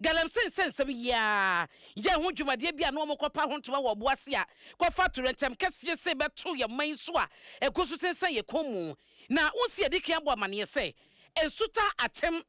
Galamsey sensem ya ho dwumade bia no omokopa ho ntoma wo boase a kofa torentem kese se beto ye man so a ekosu sensen ye komu na wonsi edikan bo amane se Nsuta-Akyem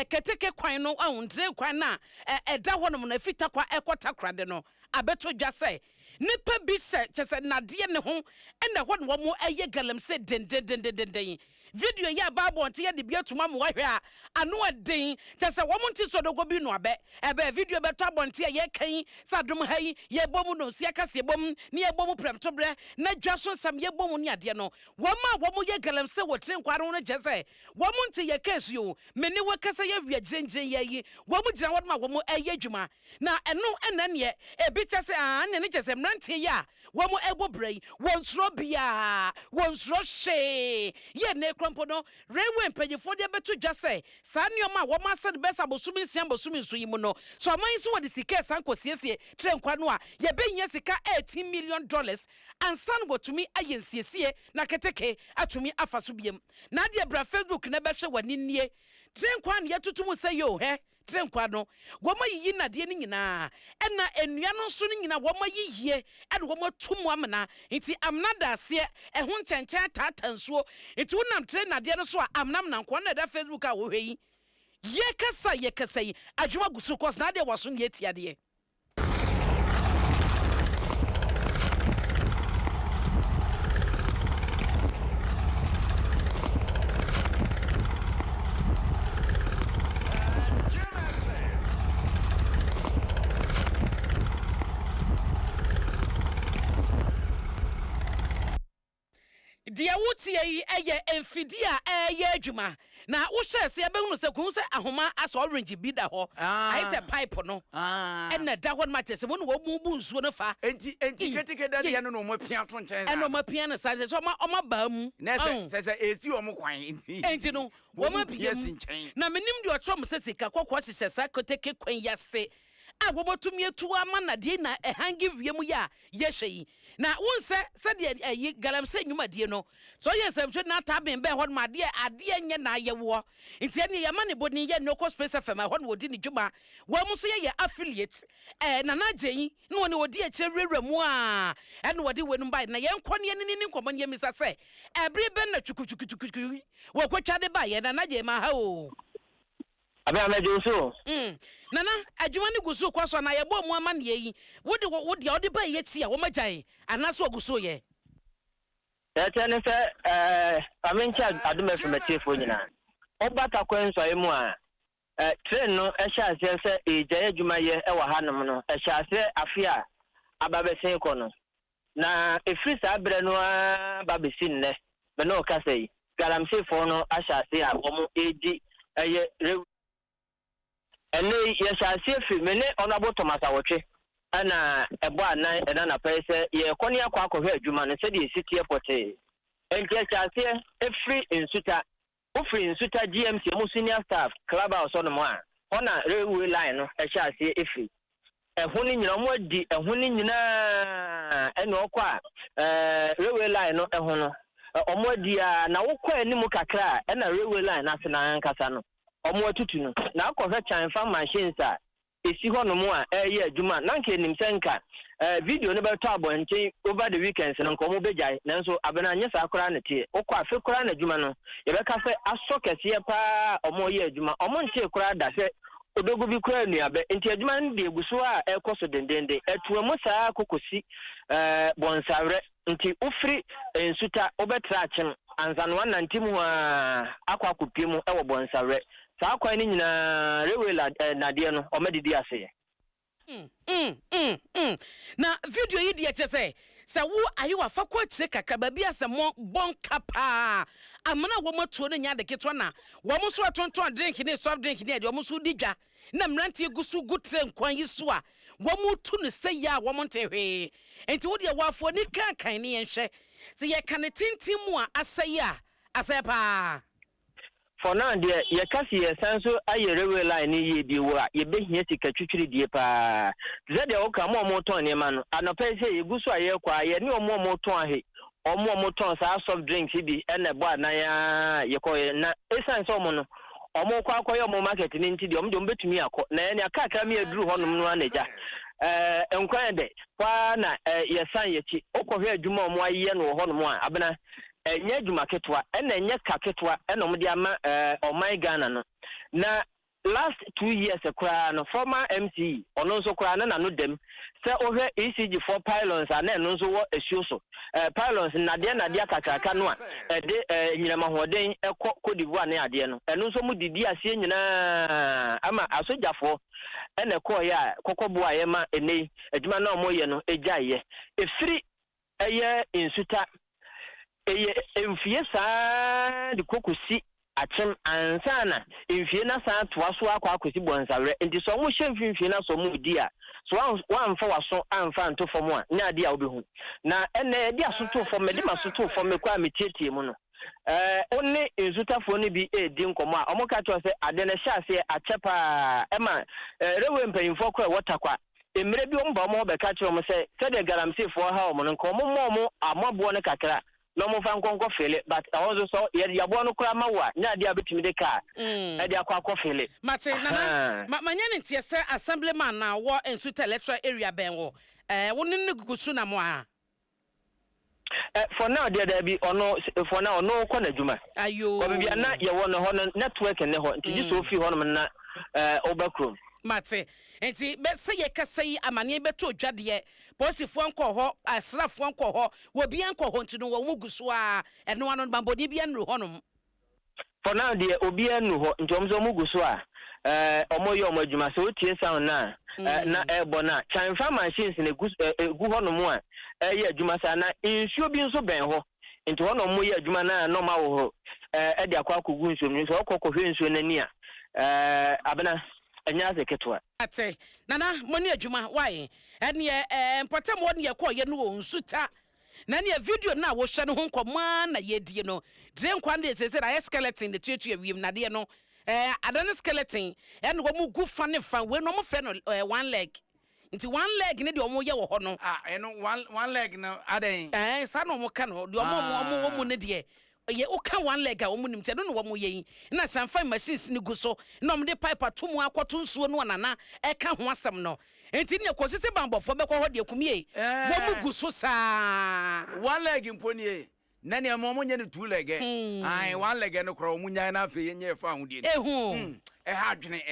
keteke kwan no ahundre kwan na eda honom na fita kwa Takoradi no abeto dwa se nipa bi se chese nade ne ho ena hono wo mo eye Galamsey den video ya babo nte ye de biatuma mo hwe a ano den chese wo mo nti sodogo bi no abe ebe video beto abonte ye kan sadum hayi ye bomu no sia kase bom ne ye bomu premtobre na dwa so sam ye bomu ne ade no wo mo ye Galamsey wo tren kwaro no chese wo mo nti ye case yo meni wo kase ye wi agyengen ye wo mo gira wo ma wo mo eye dwuma na eno enen ye ebi chese ne chese mrantie ya wo mo ebobrei wonsro bia wonsro she ye ne krompo no rewe mpanyefo de beto dwa se sa nioma wo ma se de besa bosumi nsia bosumi nso yi mu no so aman so wo de sika sanko siesie trenkwa no a ye benya sika $18 million ansan wotumi ayensiesie na keteke atumi afaso biem na de bra Facebook na behwe wani nie trenkwa ne yatutum se yo he trenkwa no woma yiyi nade ni nyina ena enua no so ni nyina woma yiyie ene woma tumu amna nti amna daase ehun nchenchan tatansuo nti wonam tre nade no so a amnam na nko na da Facebook a wo hweyi ye kasa yi adwuma gusu kos na de waso ye tiade dia wutie yi eye enfidia eye adwuma na wo hye se ebehunu se kun se ahoma as orange bi da ho ai se pipe no ena da ho ma tese mo no wo bu nsuo no fa enti keteke da de no mo pia to nchen eno ma pia na sa so ma ba mu na se esi o mo kwan enti no wo ma pia na menim de otrom se sika kokko hye sa koteke kwan yase agbobotumie tuwa mana de na ehangi wiemu ya yehwe na wonse se de ayi Galamsey nwumade no so yesamtwe na taben be ho ma de ade nye na yewo nti ene ye mane boni ye no space fm ho no wodi ni dwuma wo mu so ye affiliate na na jeyi no woni wodi eche rewremu a ene wodi wenu bai na ye nkone ne ni nkomo ne misa se ebre ben na chukuchukuchuku wo kwatwa de ba ye na na je ma ha o Abe amejo so. Nana adwuma ne guso kwaso na ye bo mu ama ne yi. Wodi odi ba ye ti a wo magyan anaso guso ye. Tene se amencha aduma fematifo nyina. Obata kwenso emu a train no ehya ase se ejaye adwuma ye e wa hanom no ehya ase afia ababesen ko no. Na efiri sa abre no babesin ne. Me no ka sei. Galamsey fo no ahya ase a wo mo eji eye ene yesase fi mene onabo Thomas awotwe ana ebo anan ena na pese ye koni akwa akọhwe adwuma no se de city airport enti yesase efri Nsuta ofri Nsuta GMC mo senior staff club house no mo a ona railway line no yesase efri ehuni nyina mo di ehuni nyina ene okwa railway line no eho no omodi a na wokọ enimu kakra ena railway line na se na nkasa no omo atutu no na akọhwe chan fa machines a esi ho no mo a eye adwuma na nke nim senka video no beto abonten over the weekends no nko mo bejai nanso abena nya sa akora na tie okọ afi kora na adwuma no ye beka fe aso kese pa omo ye adwuma omo ntie kora da se odogo bi kora nuabe nti adwuma no de eguso a ekoso dendende etuwa mo saa kokosi bonsawre nti ufri Nsuta obetra achim anzanwa na ntimu akwa akopiem ewo bonsawre sa kwa ni nyina rewela na de no omedidi ase na video yi de chese se wo ayewa fa kwa chire kakra ba bia se mo bonka pa amana wo motuo no nya de ketwa na wo mo so tonton drink ni soft drink ni de wo mo so digwa na mrantie gusu gutre nkwan yi so a wo mo tu ne se ya wo mo ntehwe enti wo de wafo ni kan ni yenhwe se ye kan tintimu a asai a asai pa for now there ye kasi ye sanso aye railway line ye di wo a ye behia sika twitwiri die pa ze de oka mo ton ne ma no anopa se ye guso aye kwa ye ne mo ton ahe omo ton sa soft drinks bi ene bo anan ya ye ko na esan so mo no omo kwa akoyo mo market ni nti de omo de betumi akọ na ene akaka me aduru honom no anaja enkwan de kwa na yesan yechi okohwe adwuma omo aye no honom a abena enye adwuma ketwa ena enye kaketwa ena omo de ama oman Ghana no na last 2 years ekura no former MC ono nso kura na no dem se ohwe ECG4 pylons ana eno nso wo esuo so pylons na de akakaka no a de nyinama hoden ekọ Cote d'Ivoire na ade no eno nso mu didi asie nyina ama asojafo ene ko ya kokobo aye ma ene adwuma na omo ye no ejaye efiri eye Nsuta eye emfie saa de kokosi Akyem ansana mfie na san toa so akwa akosi bonsawre enti so mo hye mfie na so mu di a so wan fa waso amfa nto fom a nya ade a obehu na ene di asoto fom me di masoto fom me kwa metietie mu no onni Nsutafo ni bi di nkomo a omo ka to se ade na hye ase achepa ema rewe mpanyimfo kwa watakwa emre bi omba omo be ka kire omo se de Galamsey fo ha omo no nkomo mo amabo ne kakra no mo fa nkonko fele but also so ya bo no kura mawa nya dia betimi de ka e dia akwa fele mate nana manya ne tie se assemblyman na wo Nsuta electoral area ben wo wonne gugusu na mo a for now there be ono for now no ko na djuma ayo ko bia na ye wo no ho network ne ho nti so fi ho no na obakrom mate enti be se ye kasa yi amane beto odwade posifo nko ho asrafo nko ho wo bia nko ho ntino wo muguso a eno ano bamboni bia nru honom for now de obi anu ho nti omzo muguso a omoyo omadwuma so tie sound na na ebo na chanfa machines ne gu honom a ye adwuma sa na nsuo bi nso ben ho nti honom mo ye adwuma na normal ho e de akwa kogu nsuo nso okokохwe nsuo nani a abena anya zeketwa ate nana moni adwuma why ene important mo ne yakọ ye no Nsuta na ne video na wo hwe no ho nkoma na ye die no dire nkwa na sese na skeleton de tuatu awiem na de no adane skeleton ene wo mu gu fa ne fa we no mo fe no one leg nti one leg ne de omo ye wo ho no eno one leg no aden sa no mo ka no de omo wo mu ne de ye oka one leg a omunim te no wo mo ye na sanfa machines ni gu so na omde pipe atomu akoto nsuo no nana e ka ho asem no enti ne kosise bambofo be ko ho de kumie wo mu gu so sa one leg mponie na ne mo nye ne two leg ai one leg no kro mo nya na afi ye nye fa ho die ehu ha dwene